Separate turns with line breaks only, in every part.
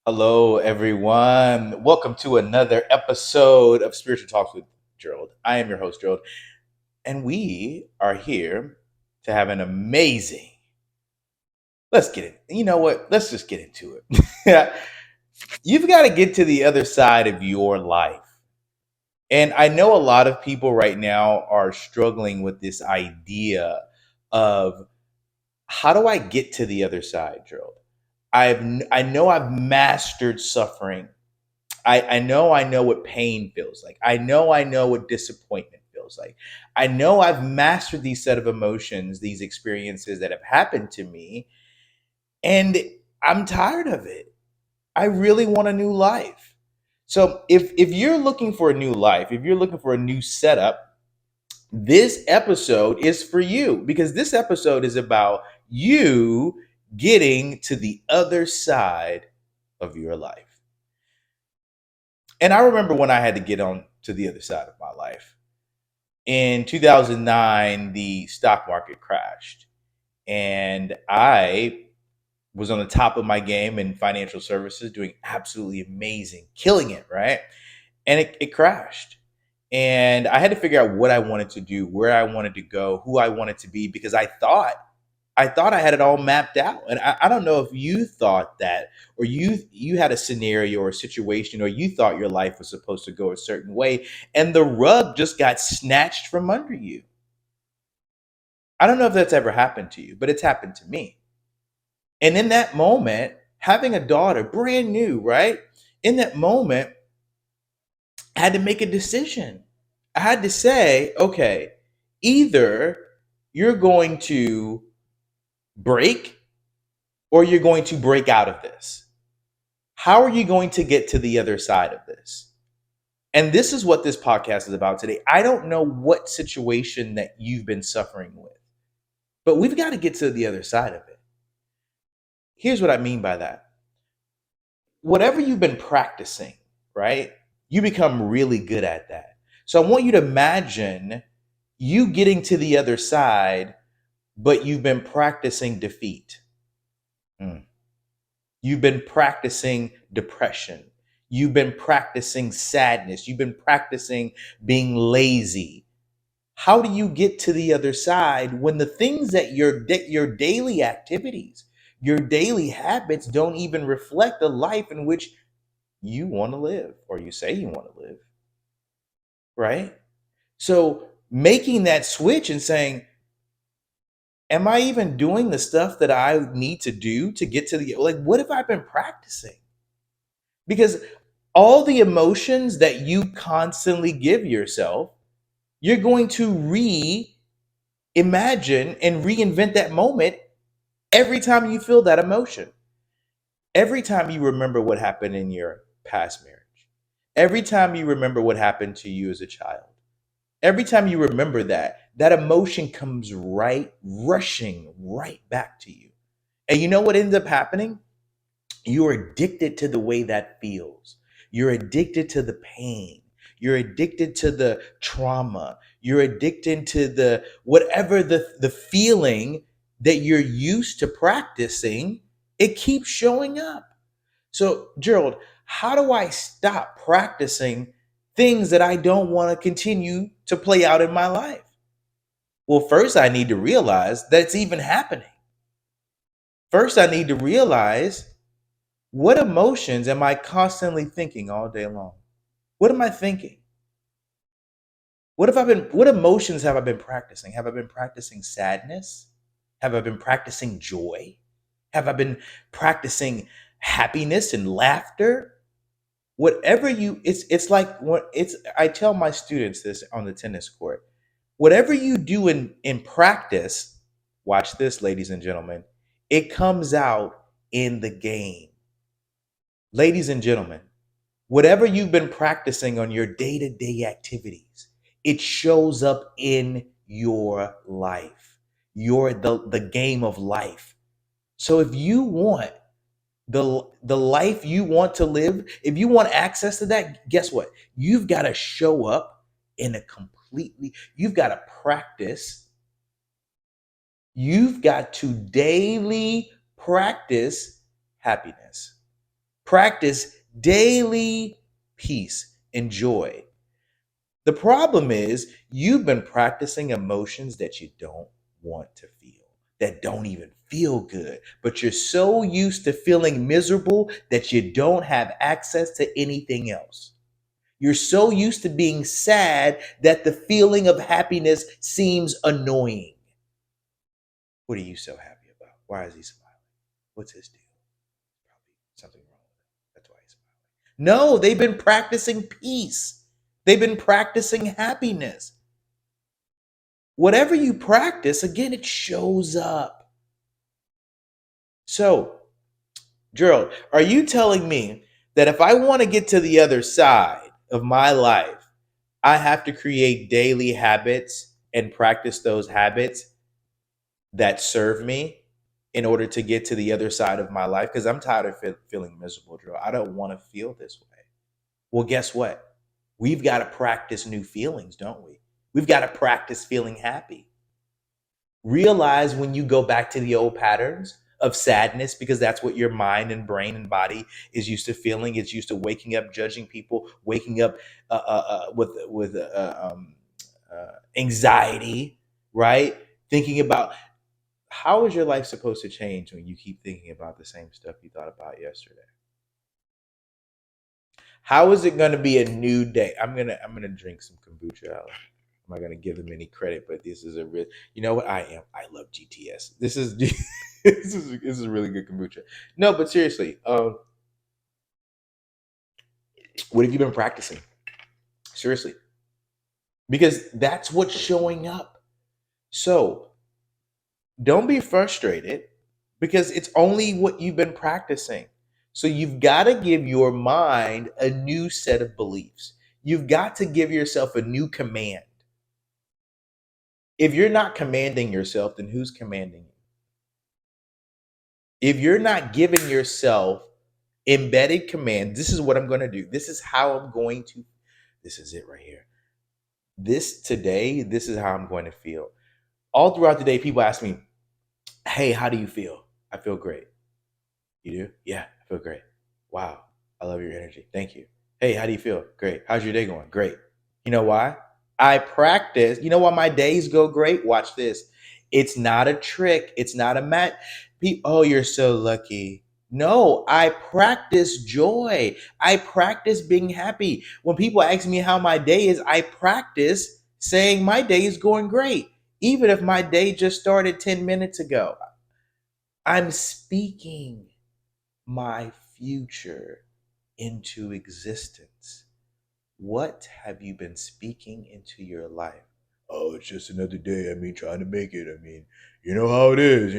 Hello, everyone. Welcome to another episode of Spiritual Talks with Gerald. I am your host, Gerald, and we are here to have an amazing. Let's get it. You know what? Let's just get into it. You've got to get to the other side of your life. And I know a lot of people right now are struggling with this idea of how do I get to the other side, Gerald? I know I've mastered suffering. I know what pain feels like. I know what disappointment feels like. I know I've mastered these set of emotions, these experiences that have happened to me, and I'm tired of it. I really want a new life. So if you're looking for a new life, if you're looking for a new setup, this episode is for you because this episode is about you getting to the other side of your life. And I remember when I had to get on to the other side of my life. In 2009, the stock market crashed, and I was on the top of my game in financial services, doing absolutely amazing, killing it, right? And it crashed. And I had to figure out what I wanted to do, where I wanted to go, who I wanted to be, because I thought I had it all mapped out. And I don't know if you thought that, or you had a scenario or a situation, or you thought your life was supposed to go a certain way, and the rug just got snatched from under you. I don't know if that's ever happened to you, but it's happened to me. And in that moment, having a daughter, brand new, right? In that moment, I had to make a decision. I had to say, okay, either you're going to break or you're going to break out of this. How are you going to get to the other side of this? And this is what this podcast is about today. I don't know what situation that you've been suffering with, but we've got to get to the other side of it. Here's what I mean by that. Whatever you've been practicing, right? You become really good at that. So I want you to imagine you getting to the other side, but you've been practicing defeat. Mm. You've been practicing depression. You've been practicing sadness. You've been practicing being lazy. How do you get to the other side when the things that your daily activities, your daily habits don't even reflect the life in which you want to live or you say you want to live, right? So making that switch and saying, am I even doing the stuff that I need to do to get to the like what have I been practicing? Because all the emotions that you constantly give yourself, you're going to reimagine and reinvent that moment every time you feel that emotion. Every time you remember what happened in your past marriage. Every time you remember what happened to you as a child. Every time you remember that, that emotion comes right, rushing right back to you. And you know what ends up happening? You're addicted to the way that feels. You're addicted to the pain. You're addicted to the trauma. You're addicted to the whatever the feeling that you're used to practicing, it keeps showing up. So, Gerald, how do I stop practicing things that I don't want to continue to play out in my life? Well, first I need to realize that it's even happening. First I need to realize what emotions am I constantly thinking all day long? What am I thinking? What emotions have I been practicing? Have I been practicing sadness? Have I been practicing joy? Have I been practicing happiness and laughter? Whatever you it's like what it's I tell my students this on the tennis court. Whatever you do in practice, watch this ladies and gentlemen, it comes out in the game. Ladies and gentlemen, whatever you've been practicing on your day-to-day activities, it shows up in your life, the game of life. So if you want the life you want to live, if you want access to that, guess what? You've got to show up in a completely, you've got to practice, you've got to daily practice happiness. Practice daily peace and joy. The problem is you've been practicing emotions that you don't want to feel, that don't even feel good, but you're so used to feeling miserable that you don't have access to anything else. You're so used to being sad that the feeling of happiness seems annoying. What are you so happy about? Why is he smiling? What's his deal? Probably something wrong with him. That's why he's smiling. No, they've been practicing peace. They've been practicing happiness. Whatever you practice, again, it shows up. So, Gerald, are you telling me that if I want to get to the other side of my life, I have to create daily habits and practice those habits that serve me in order to get to the other side of my life? Because I'm tired of feeling miserable, Gerald. I don't want to feel this way. Well, guess what? We've got to practice new feelings, don't we? We've got to practice feeling happy. Realize when you go back to the old patterns of sadness, because that's what your mind and brain and body is used to feeling. It's used to waking up, judging people, waking up anxiety, right? Thinking about how is your life supposed to change when you keep thinking about the same stuff you thought about yesterday? How is it going to be a new day? I'm gonna drink some kombucha. I'm not gonna give them any credit, but this is a real. You know what I am? I love GTS. This is this is really good kombucha. No, but seriously, what have you been practicing? Seriously, because that's what's showing up. So don't be frustrated because it's only what you've been practicing. So you've got to give your mind a new set of beliefs. You've got to give yourself a new command. If you're not commanding yourself, then who's commanding you? If you're not giving yourself embedded command, this is what I'm going to do. This is how I'm going to, this is it right here. This today, this is how I'm going to feel. All throughout the day, people ask me, hey, how do you feel? I feel great. You do? Yeah, I feel great. Wow. I love your energy. Thank you. Hey, how do you feel? Great. How's your day going? Great. You know why? I practice. You know why my days go great? Watch this. It's not a trick. It's not a mat. Oh, you're so lucky. No, I practice joy. I practice being happy. When people ask me how my day is, I practice saying my day is going great. Even if my day just started 10 minutes ago, I'm speaking my future into existence. What have you been speaking into your life? Oh, it's just another day. I mean, trying to make it. I mean, you know how it is.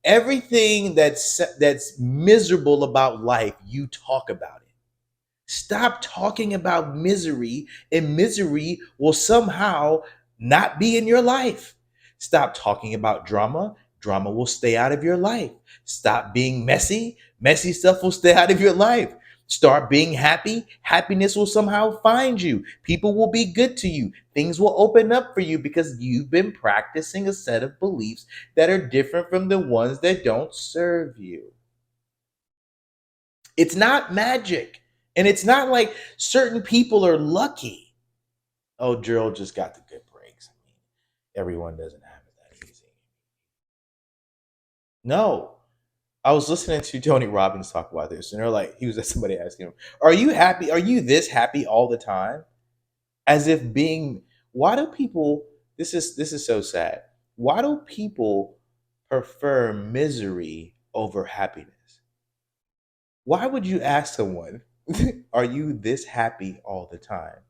Everything that's miserable about life, you talk about it. Stop talking about misery, and misery will somehow not be in your life. Stop talking about drama. Drama will stay out of your life. Stop being messy. Messy stuff will stay out of your life. Start being happy. Happiness will somehow find you. People will be good to you. Things will open up for you because you've been practicing a set of beliefs that are different from the ones that don't serve you. It's not magic. And it's not like certain people are lucky. Oh, Gerald just got the good breaks. I mean, everyone doesn't have it that easy. No. I was listening to Tony Robbins talk about this, and they're like, he was somebody asking him, are you happy? Are you this happy all the time? As if being, why do people, this is so sad. Why do people prefer misery over happiness? Why would you ask someone, are you this happy all the time?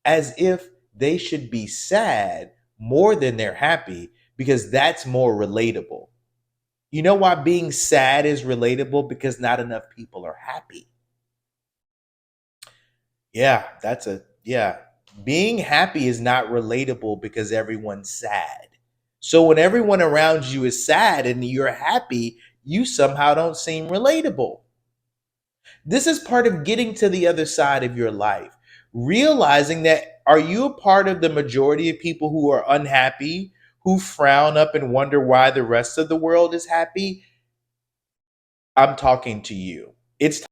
As if they should be sad more than they're happy because that's more relatable. You know why being sad is relatable? Because not enough people are happy. Yeah, yeah. Being happy is not relatable because everyone's sad. So when everyone around you is sad and you're happy, you somehow don't seem relatable. This is part of getting to the other side of your life. Realizing that, are you a part of the majority of people who are unhappy, who frown up and wonder why the rest of the world is happy? I'm talking to you. It's